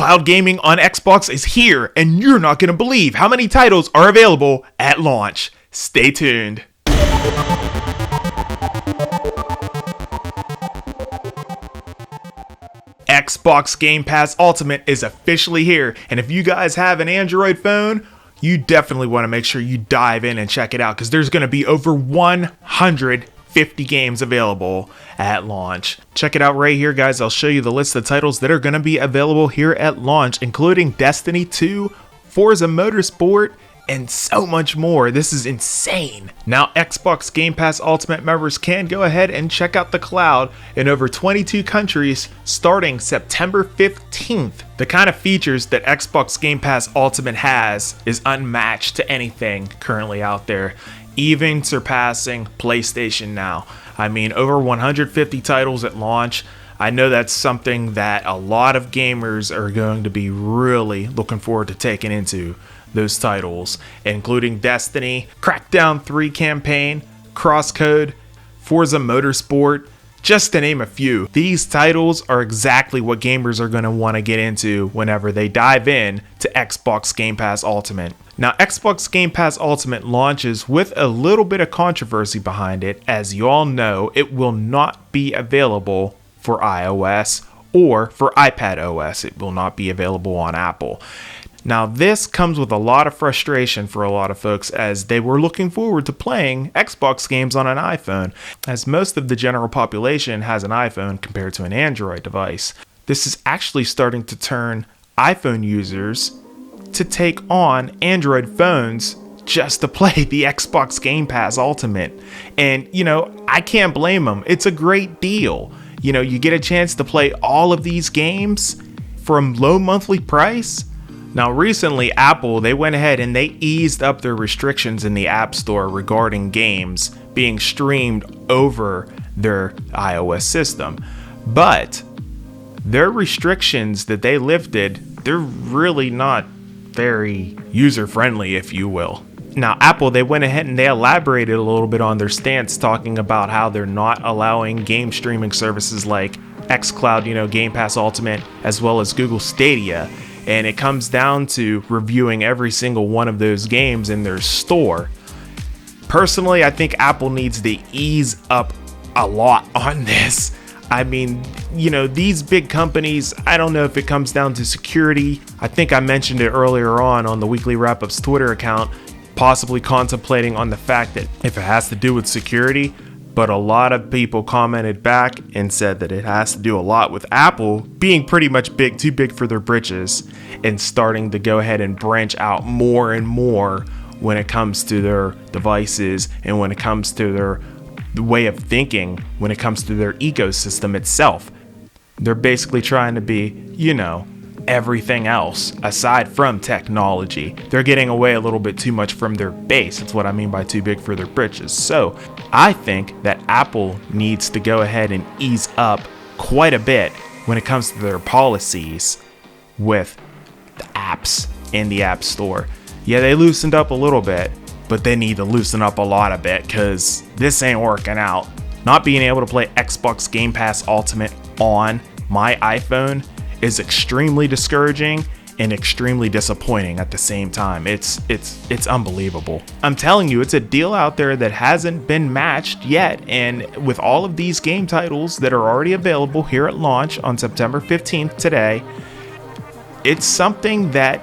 Cloud gaming on Xbox is here, and you're not going to believe how many titles are available at launch. Stay tuned. Xbox Game Pass Ultimate is officially here, and if you guys have an Android phone, you definitely want to make sure you dive in and check it out, because there's going to be over 150 games available at launch. Check it out right here, guys. I'll show you the list of titles that are going to be available here at launch, including Destiny 2, Forza Motorsport, and so much more. This is insane. Now, Xbox Game Pass Ultimate members can go ahead and check out the cloud in over 22 countries starting September 15th. The kind of features that Xbox Game Pass Ultimate has is unmatched to anything currently out there, even surpassing PlayStation Now. I mean, over 150 titles at launch. I know that's something that a lot of gamers are going to be really looking forward to taking into those titles, including Destiny, Crackdown 3 campaign, Crosscode, Forza Motorsport, just to name a few. These titles are exactly what gamers are going to want to get into whenever they dive in to Xbox Game Pass Ultimate. Now, Xbox Game Pass Ultimate launches with a little bit of controversy behind it. As you all know, it will not be available for iOS or for iPad OS. It will not be available on Apple. Now, this comes with a lot of frustration for a lot of folks, as they were looking forward to playing Xbox games on an iPhone, as most of the general population has an iPhone compared to an Android device. This is actually starting to turn iPhone users to take on Android phones just to play the Xbox Game Pass Ultimate. And, I can't blame them. It's a great deal. You get a chance to play all of these games from low monthly price. Now, recently, Apple, they went ahead and they eased up their restrictions in the App Store regarding games being streamed over their iOS system. But their restrictions that they lifted, they're really not very user-friendly, if you will. Now, Apple, they went ahead and they elaborated a little bit on their stance, talking about how they're not allowing game streaming services like xCloud, Game Pass Ultimate, as well as Google Stadia. And it comes down to reviewing every single one of those games in their store. Personally, I think Apple needs to ease up a lot on this. I mean, these big companies, I don't know if it comes down to security. I think I mentioned it earlier on the Weekly Wrap-Up's Twitter account, possibly contemplating on the fact that if it has to do with security. But a lot of people commented back and said that it has to do a lot with Apple being pretty much too big for their britches, and starting to go ahead and branch out more and more when it comes to their devices and when it comes to their way of thinking, when it comes to their ecosystem itself. They're basically trying to be, everything else aside from technology. They're getting away a little bit too much from their base. That's what I mean by too big for their britches. So I think that Apple needs to go ahead and ease up quite a bit when it comes to their policies with the apps in the App Store. Yeah, they loosened up a little bit, but they need to loosen up a lot of it, because this ain't working out. Not being able to play Xbox Game Pass Ultimate on my iPhone is extremely discouraging and extremely disappointing at the same time. It's unbelievable. I'm telling you, it's a deal out there that hasn't been matched yet, and with all of these game titles that are already available here at launch on September 15th today, it's something that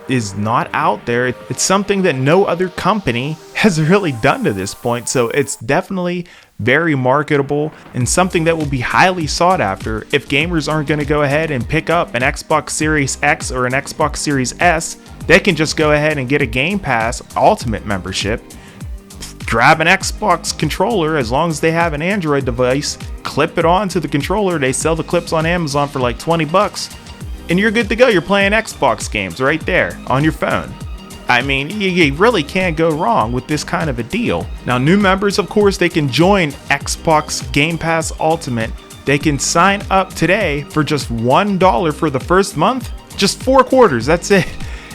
is not out there. It's something that no other company has really done to this point, so it's definitely very marketable and something that will be highly sought after. If gamers aren't going to go ahead and pick up an Xbox Series X or an Xbox Series S, they can just go ahead and get a Game Pass Ultimate membership, grab an Xbox controller, as long as they have an Android device, clip it onto the controller. They sell the clips on Amazon for like $20, and you're good to go. You're playing Xbox games right there on your phone. I mean, you really can't go wrong with this kind of a deal. Now, new members, of course, they can join Xbox Game Pass Ultimate. They can sign up today for just $1 for the first month, just 4 quarters, that's it.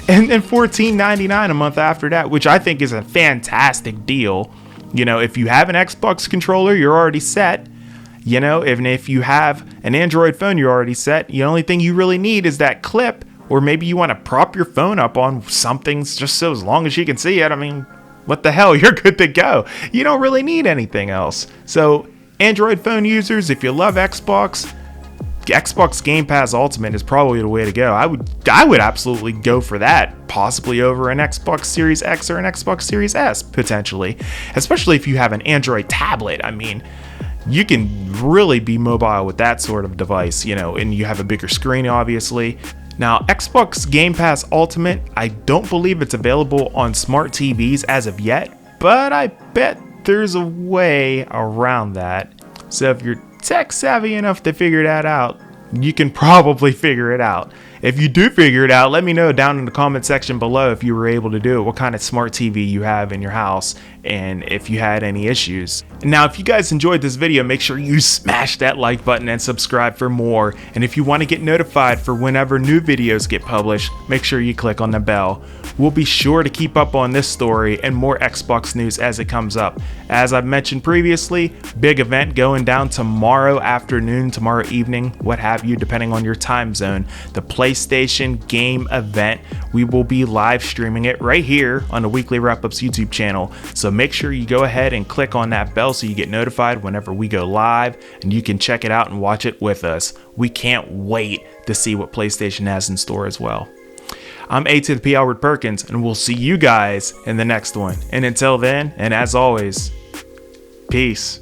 And then $14.99 a month after that, which I think is a fantastic deal. If you have an Xbox controller, you're already set. You know, even if you have an Android phone you already set, the only thing you really need is that clip, or maybe you want to prop your phone up on something just so as long as you can see it. I mean, what the hell, you're good to go. You don't really need anything else. So Android phone users, if you love Xbox Game Pass Ultimate is probably the way to go. I would absolutely go for that, possibly over an Xbox Series X or an Xbox Series S potentially, especially if you have an Android tablet. I mean, you can really be mobile with that sort of device, you know, and you have a bigger screen, obviously. Now, Xbox Game Pass Ultimate, I don't believe it's available on smart TVs as of yet, but I bet there's a way around that. So if you're tech savvy enough to figure that out, you can probably figure it out. If you do figure it out, let me know down in the comment section below if you were able to do it, what kind of smart TV you have in your house, and if you had any issues. Now, if you guys enjoyed this video, make sure you smash that like button and subscribe for more. And if you want to get notified for whenever new videos get published, make sure you click on the bell. We'll be sure to keep up on this story and more Xbox news as it comes up. As I've mentioned previously, big event going down tomorrow afternoon, tomorrow evening, what have you, depending on your time zone. The PlayStation game event. We will be live streaming it right here on the Weekly Wrap-Ups YouTube channel. So make sure you go ahead and click on that bell so you get notified whenever we go live, and you can check it out and watch it with us. We can't wait to see what PlayStation has in store as well. I'm A to the P Albert Perkins, and we'll see you guys in the next one. And until then, and as always, peace.